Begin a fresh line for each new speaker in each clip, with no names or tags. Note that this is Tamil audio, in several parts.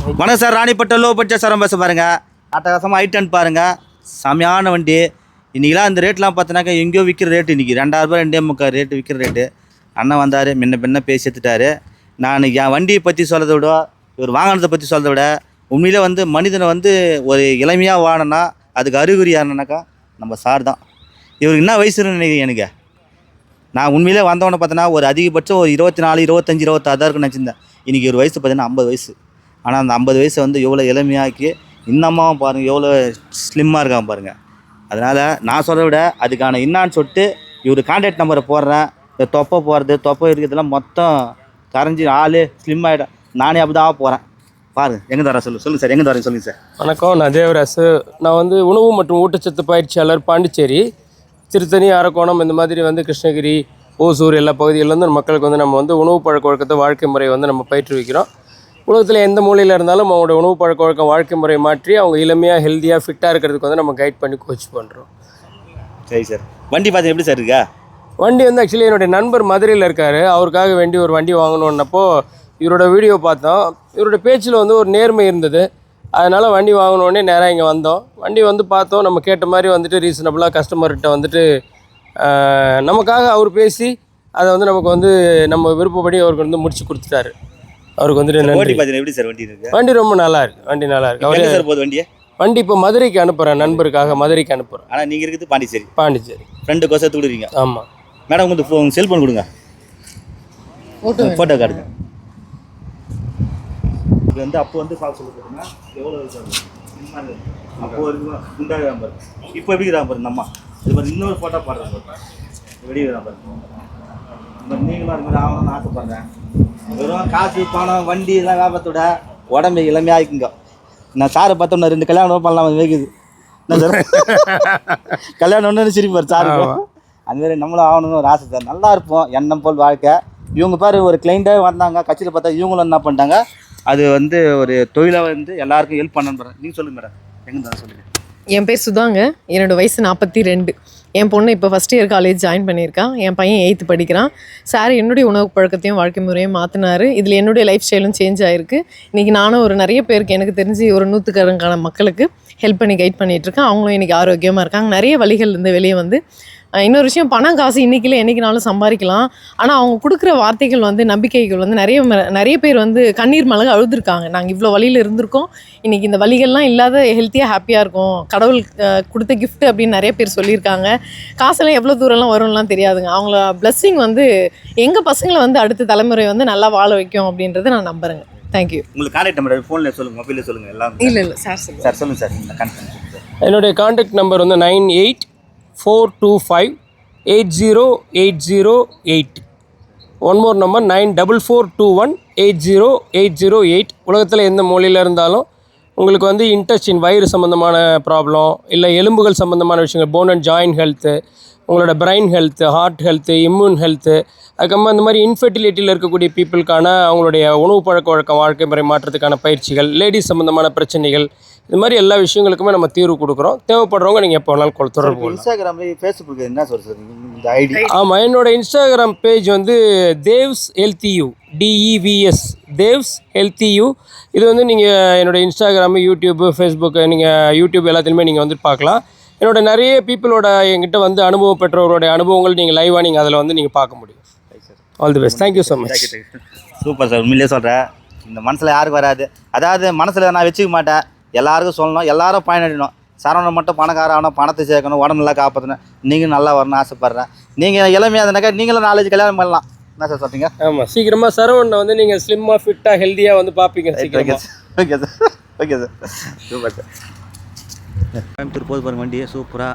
வணக்கம் சார், ராணிப்பட்ட லோ பட்ஜெட் சாரம் பேச பாருங்கள். அட்டகாசமாக ஐட்டன் பாருங்கள், செமையான வண்டி. இன்றைக்கெலாம் இந்த ரேட்லாம் பார்த்தினாக்கா எங்கேயோ விற்கிற ரேட்டு இன்றைக்கி 2000 2.25 ரேட்டு விற்கிற ரேட்டு. அண்ணன் வந்தார், முன்ன பேசி எடுத்துட்டார். நான் என் வண்டியை பற்றி சொல்கிறத விட இவர் வாங்கினதை பற்றி சொல்கிறத விட உண்மையிலே வந்து மனிதனை வந்து ஒரு இளமையாக வாழணும்னா அதுக்கு அறிகுறி யாருன்னாக்கா நம்ம சார் தான். இவருக்கு என்ன வயசுன்னு நினைக்கிறேன் எனக்கு. நான் உண்மையிலே வந்தவொடனே பார்த்தோன்னா ஒரு அதிகபட்சம் ஒரு 24 25 26 தான் இருக்குன்னு நினச்சிருந்தேன். இன்றைக்கி ஒரு வயசு பார்த்தீங்கன்னா 50 வயசு. ஆனால் அந்த 50 வயசை வந்து எவ்வளோ எளிமையாக்கி இன்னமும் பாருங்கள் எவ்வளோ ஸ்லிம்மாக இருக்காங்க பாருங்கள். அதனால் நான் சொல்கிறத விட அதுக்கான என்னான்னு சொல்லிட்டு இவர் கான்டாக்ட் நம்பரை போடுறேன். இந்த தொப்பை போகிறது தொப்பை இருக்கிறதுலாம் மொத்தம் கரைஞ்சி ஆள் ஸ்லிம் ஆகிடும். நானே அப்படி தான் போகிறேன் பாருங்கள். எங்கே தர சொல்லுங்கள் சார், எங்கே தரேன் சொல்லுங்கள் சார்.
வணக்கம், நான் தேவராசு. நான் வந்து உணவு மற்றும் ஊட்டச்சத்து பயிற்சியாளர், பாண்டிச்சேரி, திருத்தணி, அரக்கோணம், இந்த மாதிரி வந்து கிருஷ்ணகிரி, ஓசூர் எல்லா பகுதியிலேருந்து மக்களுக்கு வந்து நம்ம வந்து உணவு பழக்க வழக்கத்தை, வாழ்க்கை முறையை வந்து நம்ம பயிற்றுவிக்கிறோம். உலகத்தில் எந்த மூலையில் இருந்தாலும் அவங்களோட உணவு பழக்க வழக்கம், வாழ்க்கை முறையை மாற்றி அவங்க எளிமையாக ஹெல்த்தியாக ஃபிட்டாக இருக்கிறதுக்கு வந்து நம்ம கைட் பண்ணி கோச் பண்ணுறோம்.
சரி சார். வண்டி பார்த்து எப்படி சார் இருக்கா?
வண்டி வந்து ஆக்சுவலி என்னுடைய நண்பர் மதுரையில் இருக்கார். அவருக்காக வேண்டி ஒரு வண்டி வாங்கணுன்னப்போ இவரோட வீடியோ பார்த்தோம். இவரோட பேச்சில் வந்து ஒரு நேர்மை இருந்தது. அதனால் வண்டி வாங்கினோடனே நேராக இங்கே வந்தோம். வண்டி வந்து பார்த்தோம், நம்ம கேட்ட மாதிரி வந்துட்டு ரீசனபிளாக கஸ்டமர்கிட்ட வந்துட்டு நமக்காக அவர் பேசி அதை வந்து நமக்கு வந்து நம்ம விருப்பப்படி அவருக்கு வந்து முடிச்சு கொடுத்துட்டாரு. அவருக்கு வந்துட்டு
வண்டி பார்த்தீங்கன்னா எப்படி சார் வண்டி இருக்குது?
வண்டி ரொம்ப நல்லா இருக்குது. வண்டி நல்லா இருக்குது.
அவரே சார் போகுது வண்டியை.
வண்டி இப்போ மதுரைக்கு அனுப்புகிறேன், நண்பருக்காக மதுரைக்கு அனுப்புகிறேன்.
ஆனால் நீங்கள் இருக்குது பாண்டிச்சேரி.
பாண்டிச்சேரி
ஃப்ரெண்டு கோசை தூடுறீங்க.
ஆமாம்
மேடம், உங்களுக்கு உங்கள் செல்ஃபோன் கொடுங்க, ஃபோட்டோ காட்டுங்க. இது வந்து அப்போ வந்து பார்க்க சொல்லுங்க எவ்வளோ அப்போ இருக்கு குண்டாக பாருங்க. இப்போ எப்படி இருக்கிறாங்க பாருங்க நம்ம. இது மாதிரி இன்னொரு ஃபோட்டோ பாடுறாங்க வெடிக்கிறான் பாருங்க. இந்த நீங்களும் அது மாதிரி ஆகணும்னு ஆசைப்படுறேன். வெறும் காசு பணம் வண்டி எல்லாம் வியாபாரத்தோட உடம்பு இளமையாக்குங்க. நான் சாரை பார்த்தோம்னா 2 கல்யாணம் பண்ணலாம் வைக்குது. என்ன சார் கல்யாணம் ஒன்று சிரிப்பார் சார். அதுமாரி நம்மளும் ஆகணும்னு ஒரு ஆசை சார். நல்லா இருப்போம், எண்ணம் போல் வாழ்க்கை. இவங்க பாரு ஒரு கிளைண்ட்டாக வந்தாங்க, கட்சியில் பார்த்தா இவங்களும் என்ன பண்ணிட்டாங்க, அது வந்து ஒரு தொழிலாக வந்து எல்லாருக்கும் ஹெல்ப் பண்ணணும். நீங்கள் சொல்லுங்கள் மேடம், எங்கே தான் சொல்லுங்கள்.
என் பேர் சுதாங்க. என்னோடய வயசு 42. என் பொண்ணு இப்போ ஃபஸ்ட் இயர் காலேஜ் ஜாயின் பண்ணியிருக்கான். என் பையன் 8th படிக்கிறான். சார் என்னுடைய உணவு பழக்கத்தையும் வாழ்க்கை முறையும் மாற்றினார். இதில் என்னுடைய லைஃப் ஸ்டைலும் சேஞ்ச் ஆகிருக்கு. இன்றைக்கி நானும் ஒரு நிறைய பேருக்கு, எனக்கு தெரிஞ்சு ஒரு 100கணக்கான மக்களுக்கு ஹெல்ப் பண்ணி கைட் பண்ணிகிட்ருக்கேன். அவங்களும் இன்றைக்கி ஆரோக்கியமாக இருக்காங்க. நிறைய வழிகள் இருந்து வெளியே வந்து இன்னொரு விஷயம், பணம் காசு இன்றைக்கில என்றைக்குனாலும் சம்பாதிக்கலாம். ஆனால் அவங்க கொடுக்குற வார்த்தைகள் வந்து, நம்பிக்கைகள் வந்து நிறைய பேர் வந்து கண்ணீர் மல்க அழுதுருக்காங்க. நாங்கள் இவ்வளோ வழியில் இருந்திருக்கோம், இன்றைக்கி இந்த வழிகள்லாம் இல்லாத ஹெல்த்தியாக ஹாப்பியாக இருக்கும், கடவுள் கொடுத்த கிஃப்ட் அப்படின்னு நிறைய பேர் சொல்லியிருக்காங்க. காசெல்லாம் எவ்வளோ தூரம்லாம் வரும்லாம் தெரியாதுங்க. அவங்கள பிளஸ்ஸிங் வந்து எங்கள் பசங்களை வந்து அடுத்த தலைமுறை வந்து நல்லா வாழ வைக்கும் அப்படின்றத நான் நம்புகிறேங்க. தேங்க்யூ.
உங்களுக்கு கான்டாக்ட் நம்பர் ஃபோனில் சொல்லுங்கள், மொபைலில் சொல்லுங்கள் எல்லாம்.
இல்லை சார் சொல்லுங்கள்
சார். சொல்லுங்கள் சார். கான்டாக்ட்
என்னுடைய கான்டாக்ட் நம்பர் வந்து 9842580808. One more number 9442180808. உலகத்தில் எந்த மூலையில் இருந்தாலும் உங்களுக்கு வந்து இன்டெஸ்டின், வயிறு சம்மந்தமான ப்ராப்ளம், இல்லை எலும்புகள் சம்மந்தமான விஷயங்கள், போன் அண்ட் ஜாயின்ட் ஹெல்த்து, உங்களோட brain health, heart health, immune health, அதுக்கப்புறமா இந்த மாதிரி இன்ஃபெர்டிலிட்டியில் இருக்கக்கூடிய பீப்புளுக்கான அவங்களுடைய உணவு பழக்க வழக்கம், வாழ்க்கை முறை மாற்றத்துக்கான பயிற்சிகள், லேடிஸ் சம்மந்தமான பிரச்சனைகள், இது மாதிரி எல்லா விஷயங்களுக்குமே நம்ம தீர்வு கொடுக்குறோம். தேவைப்படுறவங்க நீங்கள் எப்போ வேணாலும் தொடர்பு கொள்ளலாம்.
இன்ஸ்டாகிராம், ஃபேஸ்புக் என்ன சொல்கிறது இந்த ஐடி?
ஆமாம், என்னோட இன்ஸ்டாகிராம் பேஜ் வந்து Dev's healthy you, DEVS Dev's healthy you. இது வந்து நீங்கள் என்னோட இன்ஸ்டாகிராமு, யூடியூப்பு, ஃபேஸ்புக்கு, நீங்கள் யூடியூப் எல்லாத்துலேயுமே நீங்கள் வந்து பார்க்கலாம். என்னோட நிறைய பீப்புளோட என்கிட்ட வந்து அனுபவம் பெற்றவர்களுடைய அனுபவங்கள் நீங்கள் லைவாக நீங்கள் அதில் வந்து நீங்கள் பார்க்க முடியும். All the best. Thank you so much.
Super sir. உண்மையிலே சொல்கிறேன், இந்த மனசில் யாருக்கும் வராது. அதாவது மனசில் நான் வச்சுக்க மாட்டேன், எல்லாருக்கும் சொல்லணும், எல்லாரும் பயனடையணும். சரவணன் மட்டும் பணக்கார ஆகணும், பணத்தை சேர்க்கணும், உடம்பு நல்லா காப்பாற்றணும், நீங்களும் நல்லா வரணும்னு ஆசைப்பட்றேன். நீங்கள் இளமையாக இருந்தாக்கா நீங்களும் 4 கல்யாணம் பண்ணலாம். என்ன சார் சொல்கிறீங்க?
ஆமாம், சீக்கிரமாக சரவணனை வந்து நீங்கள் ஸ்லிம்மாக ஃபிட்டாக ஹெல்த்தியாக வந்து பார்ப்பீங்க சீக்கிரமாக.
Okay sir. Okay sir. Super sir. Coimbatore போது பாருங்க வண்டியே சூப்பராக.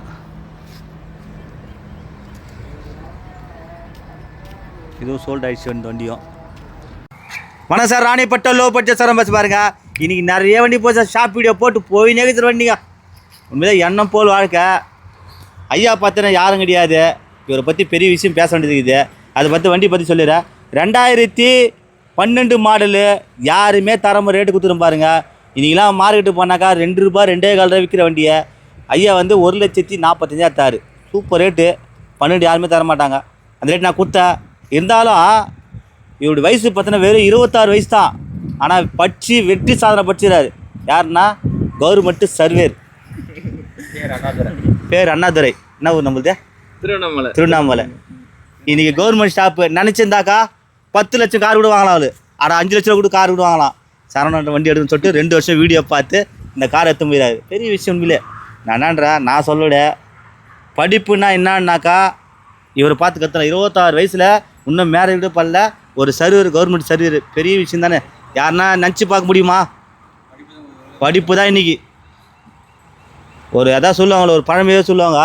இதுவும் சோல்ட் ஆகிடுச்சு இந்த வண்டியும். வணக்கம் சார், ராணிப்பட்ட லோ பட்ஜெட் சாரம் பேச பாருங்க. இன்றைக்கி நிறைய வண்டி போய் சார், ஷாப் வீடியோ போட்டு போயினே இருக்கிற வண்டிங்க. உண்மையிலே எண்ணம் போல் வாழ்க்கை. ஐயா பார்த்தீங்கன்னா யாரும் கிடையாது. இவரை பற்றி பெரிய விஷயம் பேச வேண்டியது இருக்குது. அதை பற்றி வண்டி பற்றி சொல்லிடுறேன். 2012 மாடலு, யாருமே தரமாக ரேட்டு கொடுத்துரும் பாருங்கள். இன்றைக்கெலாம் மார்க்கெட்டு போனாக்கா 2 ரூபா 2.25 விற்கிற வண்டியை ஐயா வந்து 1,45,000 தாரு. Super rate. 12 யாருமே தர மாட்டாங்க. அந்த ரேட் நான் கொடுத்தேன். இருந்தாலும் இவருடைய வயசு பார்த்தீங்கன்னா வெறும் 26 வயசு தான். ஆனால் படித்து வெற்றி சாதனை படிச்சுறாரு. யாருன்னா கவர்மெண்ட்டு சர்வேர், பேர் அண்ணாதுரை. என்ன ஊர் நம்மளுது? திருவண்ணாமலை. இன்றைக்கி கவர்மெண்ட் ஸ்டாப்பு நினச்சிருந்தாக்கா 10 லட்சம் கார் கூட வாங்கலாம். அவள் அட 5 லட்ச ரூபா கூட கார் கூட வாங்கலாம். சரவணன் வண்டி எடுத்துன்னு சொல்லிட்டு 2 வருஷம் வீடியோ பார்த்து இந்த கார் எடுத்து போயிடாது. பெரிய விஷயம் உண்மையிலே. நான் என்னன்றேன், நான் சொல்லவிட படிப்புன்னா என்னான்னாக்கா இவர் பார்த்து கற்றுலாம். 26 வயசில் இன்னும் மேரேஜ் கூட பண்ணல, ஒரு சர்வர், கவர்மெண்ட் சர்வர். பெரிய விஷயம் தானே. யாருன்னா நினச்சி பார்க்க முடியுமா? படிப்பு தான் இன்றைக்கி ஒரு அதான் சொல்லுவாங்களே, ஒரு பழமையே சொல்லுவாங்க.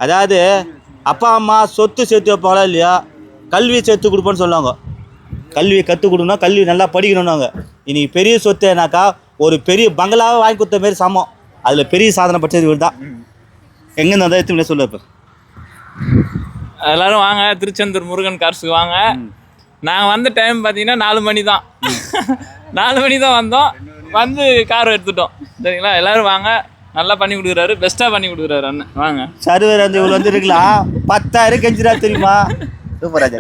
அதாவது அப்பா அம்மா சொத்து சேர்த்து வைப்பாங்களா இல்லையா, கல்வி சேர்த்து கொடுப்போன்னு சொல்லுவாங்க. கல்வியை கற்றுக் கொடுக்கணும், கல்வி நல்லா படிக்கணும்னாங்க. இன்றைக்கி பெரிய சொத்துனாக்கா ஒரு பெரிய பங்களாவை வாங்கி கொடுத்த மாரி சமம். அதில் பெரிய சாதனை பட்சது இவர் தான். எங்கேருந்து வந்தால் எடுத்து சொல்ல. இப்போ
எல்லோரும் வாங்க, திருச்செந்தூர் முருகன் கார்ஸுக்கு வாங்க. நாங்கள் வந்த டைம் பார்த்தீங்கன்னா 4 மணி தான். 4 மணி தான் வந்தோம், வந்து கார் எடுத்துட்டோம். சரிங்களா, எல்லோரும் வாங்க. நல்லா பண்ணி கொடுக்குறாரு, பெஸ்ட்டாக பண்ணி கொடுக்குறாரு அண்ணன். வாங்க.
சர்வர் வந்து இவ்வளோ வந்துருக்கலாம், 10,000 கெஞ்சிரா தெரியுமா? சூப்பர் ராஜா,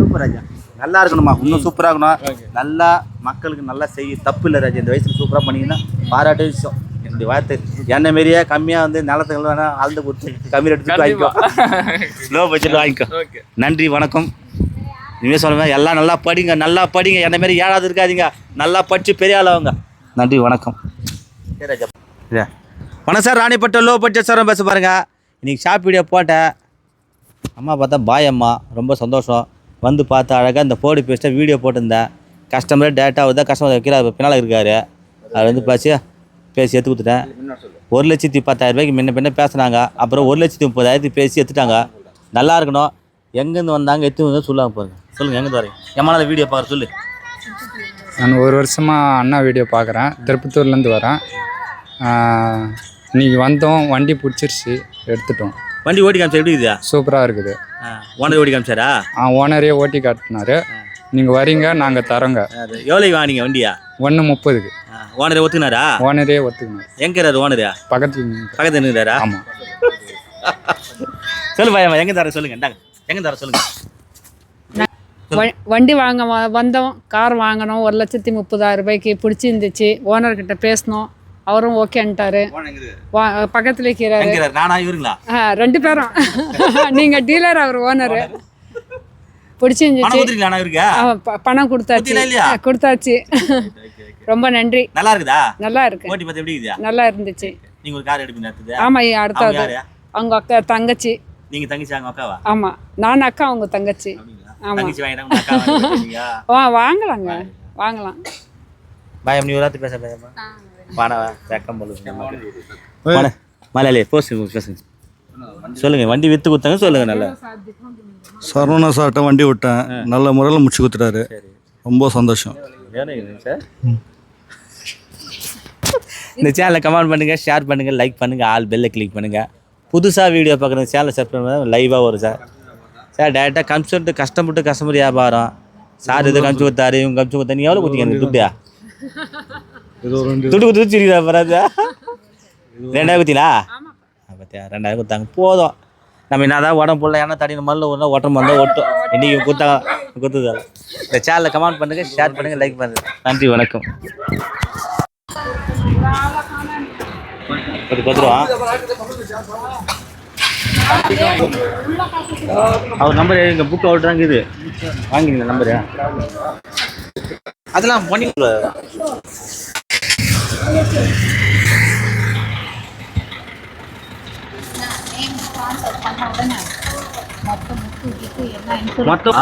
சூப்பர் ராஜா. நல்லா இருக்கணுமா, இன்னும் சூப்பராக இருக்கணும். நல்லா மக்களுக்கு நல்லா செய்ய, தப்பு இல்லை ராஜா. இந்த வயசுக்கு சூப்பராக பண்ணிங்கன்னா பாராட்ட விஷயம். என்னுடைய வார்த்தை என்ன மாரியே கம்மியாக வந்து நிலத்துக்கு வேணால் ஆழ்ந்து கொடுத்து கம்மி எடுத்து வாங்கிக்கோ, லோ பட்ஜெட் வாங்கிக்கோ. நன்றி, வணக்கம். இனிமேல் சொல்லுங்கள், எல்லாம் நல்லா படிங்க, நல்லா படிங்க. என்ன மாரி ஏழாவது இருக்காதிங்க, நல்லா படித்து பெரிய ஆளவங்க. நன்றி, வணக்கம். சரி ராஜா. இல்லை வணக்கம் sir, Ranipattam low budget sir பேச பாருங்கள். இன்றைக்கி ஷாப் வீடியோ போட்டேன். அம்மா பார்த்தா பாய் அம்மா, ரொம்ப சந்தோஷம். வந்து பார்த்து அழகாக இந்த போர்டு பேஸ்ட்டாக வீடியோ போட்டிருந்தேன். கஸ்டமரே டேட்டா வருதா, கஸ்டமர் வைக்கிறார், பின்னால் இருக்கார். அது வந்து பேசி எடுத்து கொடுத்துட்டேன். 1,10,000 முன்ன பேசுனாங்க. அப்புறம் 1,30,000 பேசி எடுத்துட்டாங்க. நல்லா இருக்கணும். எங்கேருந்து வந்தாங்க எடுத்து வந்து சொல்லாமல் பாருங்க. சொல்லுங்கள், எங்கேருந்து வரீங்க? எம்மாதிரி வீடியோ பார்க்குற சொல்லு.
நான் 1 வருஷமாக அண்ணா வீடியோ பார்க்குறேன். திருப்பத்தூர்லேருந்து வரேன். இன்றைக்கி வந்தோம், வண்டி பிடிச்சிருச்சு, எடுத்துட்டோம்.
வண்டி ஓட்டி காமிச்சா எப்படி இருக்குதா?
சூப்பராக இருக்குது.
ஓனர் ஓட்டி காமிச்சாரா?
ஓனரே ஓட்டி காட்டினாரு. நீங்கள் வரீங்க, நாங்கள் தரோங்க.
எவ்வளோக்கு வாங்கினீங்க வண்டியா?
1:30.
ஓனரே ஒத்துக்கினாரா?
ஓனரே ஒத்துக்கினார்.
எங்கிறாரு ஓனரா? பக்கத்தில் இருக்கிறாரா?
ஆமாம்.
சொல்லு பாயம்மா, எங்கே தர சொல்லுங்க. இந்தாங்க, எங்கே தர சொல்லுங்க.
வண்டி வாங்க வந்தோம், கார் வாங்கினோம். 1,30,000 பிடிச்சிருந்துச்சு. ஓனர்கிட்ட பேசினோம், அவரும் ஓகேன்ட்டாரு. பக்கத்தில் இருக்கிறாரு.
நானா இவருங்களா?
2 பேரும். நீங்கள் டீலர், அவர் ஓனரு. பிடிச்சிருந்துச்சு. பணம் கொடுத்தாச்சு. ரொம்ப நன்றி.
நல்லா இருக்குதா?
நல்லா இருக்கு.
ஓட்டி பார்த்து எப்படி இருக்குதா?
நல்லா இருந்துச்சு.
நீங்க ஒரு கார் எடுப்பீங்க?
ஆமா, அடுத்தது அவங்க அக்கா தங்கச்சி.
நீங்க தங்கச்சி அவங்க அக்காவா?
ஆமா, நான் அக்கா, அவங்க தங்கச்சி. ஆமா,
தங்கச்சி வாங்கிட்டாங்க, அக்கா வாங்கிட்டீங்க.
வாங்கலாங்க, வாங்கலாம்.
பாயம் நீ ஒருத்து பேச பாயம்மா. பானவா வெக்கம் போல. மலையாளி பேசுங்க. சொல்லுங்க, வண்டி வித்து கொடுத்தாங்க, சொல்லுங்க. நல்லா
சரவணா சார்ட்ட வண்டி விட்டேன், நல்ல முறையில் முடிச்சு கொடுத்துட்டாரு. ரொம்ப சந்தோஷம்.
இந்த சேனலை கமெண்ட் பண்ணுங்கள், ஷேர் பண்ணுங்கள், லைக் பண்ணுங்கள், ஆல் பெல்லை கிளிக் பண்ணுங்கள். புதுசாக வீடியோ பார்க்குற சேனலை சப்ஸ்கிரைப் பண்ணுங்கள். லைவாக வரும் சார். டேரெக்டாக கஷ்டப்பட்டு கஸ்டமர் வியாபாரம். சார் இதை கமிச்சு கொடுத்தாரு, இவங்க கமிச்சு கொடுத்தா. நீ எவ்வளோ கொடுத்தீங்க எனக்கு துட்டியா? துட்டு கொடுத்து வச்சுருக்கா பராஜா? 2,000 கொடுத்தீங்களா? பார்த்தியா, 2,000 கொடுத்தாங்க, போதும். நம்ம என்ன தான் உடம்பு போடல, ஏன்னா தடின மல்ல ஒன்றா ஓட்டம் வந்தால் ஒட்டும். இன்றைக்கி கொடுத்ததால. இந்த சேனலை கமெண்ட் பண்ணுங்கள், ஷேர் பண்ணுங்கள், லைக் பண்ணுங்கள். நன்றி, வணக்கம். ஒரு 10 ரூபா அவர் நம்பர் எங்கள் புக் அவுட்றாங்க. இது வாங்கிங்களா நம்பரு? அதெல்லாம் பண்ணி மொத்தம்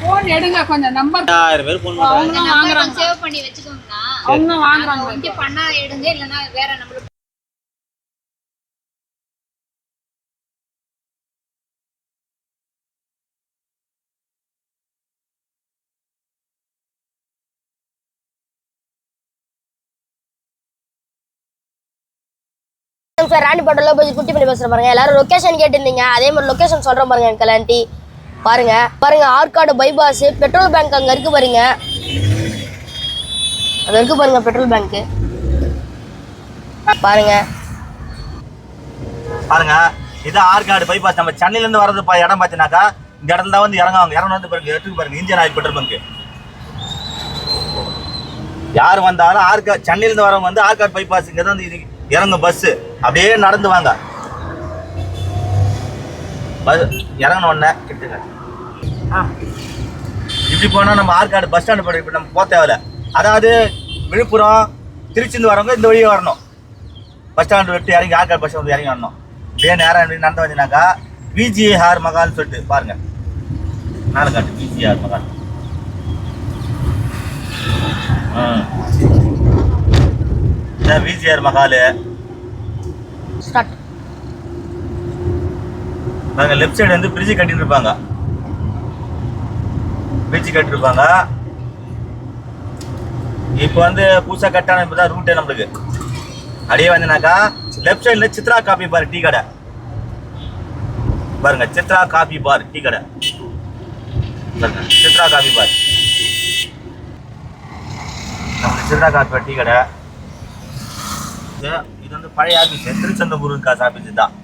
போன் எடுங்க, கொஞ்சம் நம்பர்.
1000 பேர் போன்
வாங்குறாங்க, சேவ் பண்ணி வெச்சுக்கோங்கனா.
அவங்க வாங்குறாங்க.
இங்க பண்ணா எடுங்க, இல்லனா வேற number.
Sir, Ranipattam low budget குட்டி பண்ணி பேசுகிறேன் பாருங்க. எல்லாரும் லொக்கேஷன் கேட்டிருந்தீங்க, அதே மாதிரி லொக்கேஷன் சொல்கிறேன் பாருங்க. எனக்கு கலாண்டி பாருங்க ஆற்காடு பைபாஸ் பெட்ரோல் பேங்க் அங்கே இருக்கு பாருங்க. அது இருக்கு பாருங்க, பெட்ரோல் பேங்க்கு பாருங்க.
இதான் ஆற்காடு பைபாஸ். நம்ம சென்னையிலேருந்து வரது இடம் பார்த்தீங்கன்னாக்கா இந்த இடத்துல தான் வந்து இறங்க வந்து பாருங்க, எடுத்துக்கு பாருங்க, இந்தியன் ஆயில் பெட்ரோல் பங்கு. யார் வந்தாலும் சென்னையிலேருந்து வரவங்க வந்து ஆற்காடு பைபாஸ் இங்கே தான் வந்து இறங்க பஸ்ஸு. அப்படியே நடந்து வாங்க. இறங்கின உடனே கிட்டுங்க. இப்படி போனால் நம்ம ஆற்காடு பஸ் ஸ்டாண்டு போய் இப்போ நம்ம போக தேவையில்ல. அதாவது விழுப்புரம் திருச்சிந்து வரவங்க இந்த வழியே வரணும். பஸ் ஸ்டாண்டு விட்டு இறங்கி ஆற்காடு பஸ் ஸ்டாண்டு இறங்கி வரணும். இதே நேரம் நடந்து வந்தீங்கன்னாக்கா விஜிஆர் மகால்னு சொல்லிட்டு பாருங்க, மேலே காட்டு விஜிஆர் மகால். இதான் விஜிஆர் மகால். பாருங்க, லெஃப்ட் சைடு வந்து பிரிட்ஜ் கட்டிட்டு இருப்பாங்க. பிரிட்ஜ் கட்டிருப்பாங்க. இப்போ வந்து புதுசாக கட்டான இப்போ தான் ரூட்டே நம்மளுக்கு. அப்படியே வந்தனாக்கா லெஃப்ட் சைடில் சித்ரா காபி பார் டீ கடை பாருங்க. சித்ரா காபி பார் டீ கடை பாருங்க. சித்ரா காபி பார், நம்மளுக்கு சித்ரா காபி பார் டீ கடை. இது வந்து பழைய ஆஃபீஸ், திருச்செந்தூர் முருகன் காசு ஆஃபீஸ் தான்.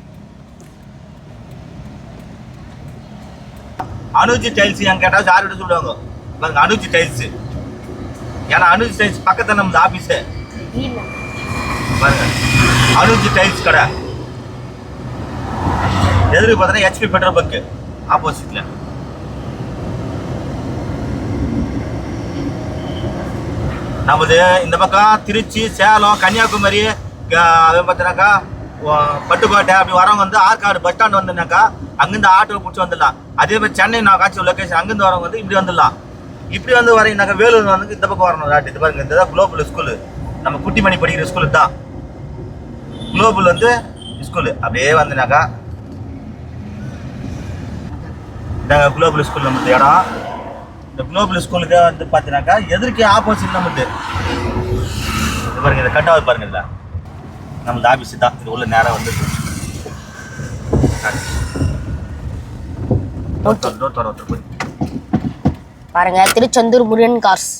அனுஜி டைல்ஸ் எங்க கேட்டால் யார் எடுத்து சொல்லுவாங்க பாருங்க, அனுஜி டைல்ஸ். ஏன்னா அனுஜி டைல்ஸ் பக்கத்தில் நம்ம ஆஃபீஸு பாருங்க. அனுஜி டைல்ஸ் கடை எதிர்க்கு பார்த்தீங்கன்னா HP பெட்ரோல் பங்கு ஆப்போசிட்ல. நமது இந்த பக்கம் திருச்சி, சேலம், கன்னியாகுமரி, பார்த்தீங்கன்னாக்கா பட்டுக்கோட்டை அப்படி வரவங்க வந்து ஆற்காடு பஸ் ஸ்டாண்டு வந்துனாக்கா அங்கேருந்து ஆட்டோ பிடிச்சி வந்துடலாம். அதே மாதிரி சென்னை நான் காட்சி லொக்கேஷன் அங்கேருந்து வரவங்க வந்து இப்படி வந்துடலாம். இப்படி வந்து வரீங்கனாக்கா வேலூர் வந்து இந்த பக்கம் வரணும். இது பாருங்க, இந்த தான் குளோபல் ஸ்கூலு. நம்ம குட்டிமணி படிக்கிற ஸ்கூலு தான் குளோபல் வந்து ஸ்கூலு. அப்படியே வந்துனாக்கா இதாங்க குளோபல் ஸ்கூல் நம்ம இடம். இந்த குளோபல் ஸ்கூலுக்கு வந்து பார்த்தீங்கன்னாக்கா எதிர்க்கே ஆப்போசிட் நம்மளுக்கு பாருங்க, இதை கட்டாவது பாருங்க. இல்லை நம்மளது ஆஃபீஸு தான். இது உள்ள நேரம் வந்து
பாருங்க, திருச்செந்தூர் முருகன் கார்ஸ்.